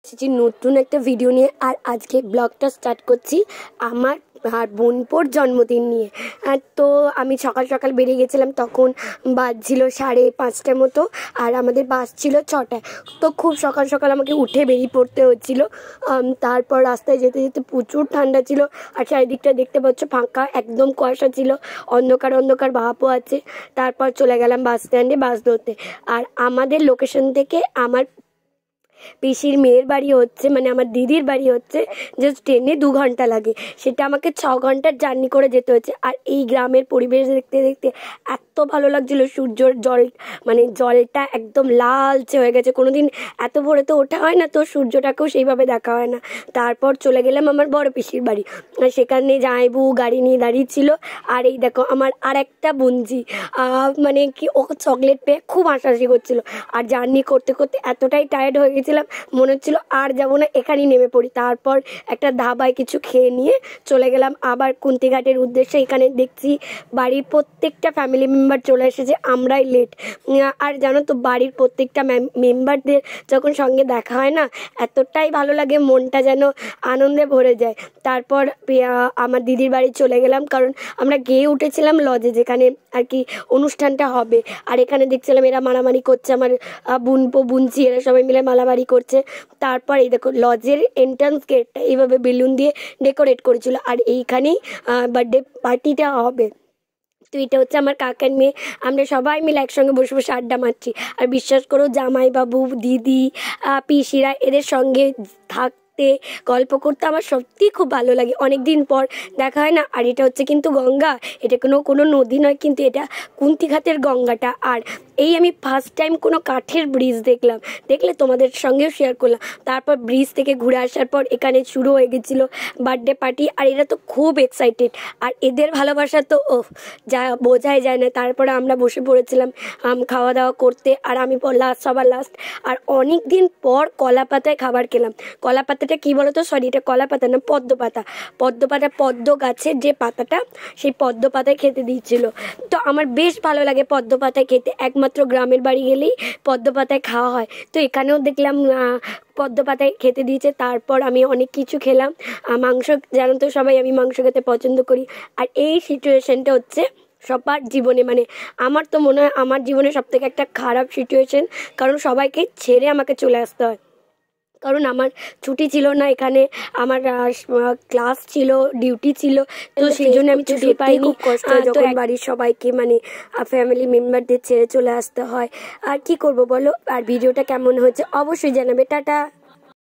এসেছি নতুন একটা ভিডিও নিয়ে। আর আজকে ব্লগটা স্টার্ট করছি আমার আর বোনপোর জন্মদিন নিয়ে। তো আমি সকাল সকাল বেরিয়ে গেছিলাম, তখন বাজছিল 5:30 মতো, আর আমাদের বাস ছিল 6টায়। তো খুব সকাল সকাল আমাকে উঠে বেরিয়ে পড়তে হচ্ছিলো। তারপর রাস্তায় যেতে যেতে প্রচুর ঠান্ডা ছিল, আর চারিদিকটা দেখতে পাচ্ছ ফাঁকা, একদম কুয়াশা ছিল, অন্ধকার অন্ধকার ভাবও আছে। তারপর চলে গেলাম বাস স্ট্যান্ডে বাস ধরতে। আর আমাদের লোকেশন থেকে আমার পিসির মেয়ের বাড়ি হচ্ছে, মানে আমার দিদির বাড়ি হচ্ছে জাস্ট ট্রেনে 2 ঘন্টা লাগে, সেটা আমাকে 6 ঘন্টার জার্নি করে যেতে হচ্ছে। আর এই গ্রামের পরিবেশ দেখতে দেখতে এত ভালো লাগছিল, সূর্যর জলটা একদম লালচে হয়ে গেছে। কোনোদিন এত ভোরে তো ওঠা হয় না, তো সূর্যটাকেও সেইভাবে দেখা হয় না। তারপর চলে গেলাম আমার বড় পিসির বাড়ি, সেখানে জামাইবু গাড়ি নিয়ে দাঁড়িয়েছিল। আর এই দেখো আমার আর একটা বোনজি, মানে কি ও চকলেট পেয়ে খুব হাসাহাসি করছিল। আর জার্নি করতে করতে এতটাই টায়ার্ড হয়ে গেছিলাম, মনে হচ্ছিল আর যাবো না, এখানেই নেমে পড়ি। তারপর একটা ধাবায় কিছু খেয়ে নিয়ে চলে গেলাম আবার কুন্তিঘাটের উদ্দেশ্যে। এখানে দেখছি বাড়ির প্রত্যেকটা ফ্যামিলি মেম্বার চলে এসেছে, আমরাই লেট। আর জানো তো, বাড়ির প্রত্যেকটা মেম্বারদের যখন সঙ্গে দেখা হয় না, এতটাই ভালো লাগে, মনটা যেন আনন্দে ভরে যায়। তারপর আমার দিদির বাড়ি চলে গেলাম, কারণ আমরা গিয়ে উঠেছিলাম লজে, যেখানে আর কি অনুষ্ঠানটা হবে। আর এখানে দেখছিলাম এরা মারামারি করছে, আমার বুনছি এরা সবাই মিলে মারামারি করছে। তারপর এই দেখো লজের এন্ট্রান্স গেটটা এইভাবে বেলুন দিয়ে ডেকোরেট করেছিল, আর এইখানেই বার্থডে পার্টিটা হবে। তো এটা হচ্ছে আমার কাকার মেয়ে, আমরা সবাই মিলে একসঙ্গে বসে বসে আড্ডা মারছি। আর বিশ্বাস করো, জামাইবাবু, দিদি, পিসিরা এদের সঙ্গে গল্প করতে আমার সত্যিই খুব ভালো লাগে। অনেক দিন পর দেখা হয় না। আর এটা হচ্ছে কিন্তু গঙ্গা, এটা কোনো নদী নয়, কিন্তু এটা কুন্তিঘাটের গঙ্গাটা। আর এই আমি ফার্স্ট টাইম কোনো কাঠের ব্রিজ দেখলে তোমাদের সঙ্গেও শেয়ার করলাম। তারপর ব্রিজ থেকে ঘুরে আসার পর এখানে শুরু হয়ে গেছিলো বার্থডে পার্টি। আর এরা তো খুব এক্সাইটেড, আর এদের ভালোবাসা তো যা বোঝাই যায় না। তারপরে আমরা বসে পড়েছিলাম খাওয়া দাওয়া করতে, আর আমি সবার লাস্ট। আর অনেক দিন পর কলা পাতায় খাবার খেলাম। কলা পাতাটা কী বলো তো, সরি এটা কলা পাতা না, পদ্ম পাতা। পদ্ম গাছের যে পাতাটা, সেই পদ্ম পাতায় খেতে দিয়েছিল। তো আমার বেশ ভালো লাগে পদ্ম পাতায় খেতে, একমাত্র গ্রামের বাড়ি গেলেই পদ্ম পাতায় খাওয়া হয়। তো এখানেও দেখলাম পদ্ম পাতায় খেতে দিয়েছে। তারপর আমি অনেক কিছু খেলাম, মাংস, জানো তো সবাই আমি মাংস খেতে পছন্দ করি। আর এই সিচুয়েশনটা হচ্ছে সবার জীবনে, মানে আমার তো মনে হয় আমার জীবনে সবথেকে একটা খারাপ সিচুয়েশন, কারণ সবাইকে ছেড়ে আমাকে চলে আসতে হয়। কারণ আমার ছুটি ছিল না, এখানে আমার ক্লাস ছিল, ডিউটি ছিল, তো সেই জন্য আমি ছুটি পাইনি। খুব কষ্ট হয় যখন বাড়ির সবাইকে, মানে ফ্যামিলি মেম্বারদের ছেড়ে চলে আসতে হয়। আর কি করব বলো। আর ভিডিওটা কেমন হয়েছে অবশ্যই জানাবে। টাটা।